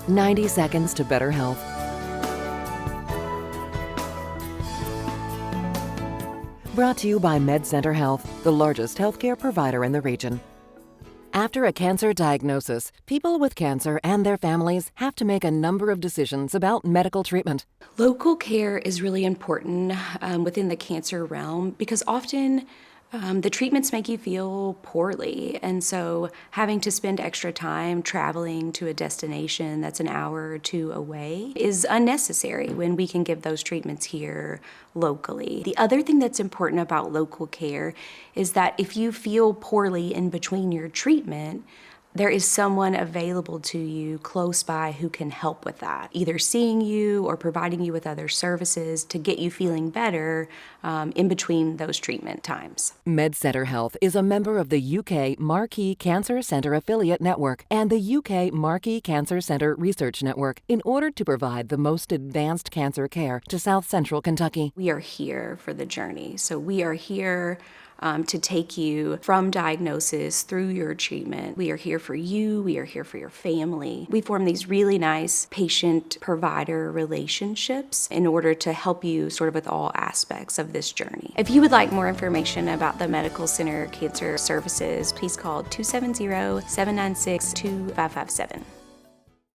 90 seconds to better health. Brought to you by MedCenter Health, the largest healthcare provider in the region. After a cancer diagnosis, people with cancer and their families have to make a number of decisions about medical treatment. Local care is really important within the cancer realm because often the treatments make you feel poorly. And so having to spend extra time traveling to a destination that's an hour or two away is unnecessary when we can give those treatments here locally. The other thing that's important about local care is that if you feel poorly in between your treatment, there is someone available to you close by who can help with that, either seeing you or providing you with other services to get you feeling better in between those treatment times. MedCenter Health is a member of the UK Marquee Cancer Centre Affiliate Network and the UK Marquee Cancer Centre Research Network in order to provide the most advanced cancer care to South Central Kentucky. We are here for the journey. So we are here to take you from diagnosis through your treatment. We are here for you. We are here for your family. We form these really nice patient-provider relationships in order to help you sort of with all aspects of this journey. If you would like more information about the Medical Center Cancer Services, please call 270-796-2557.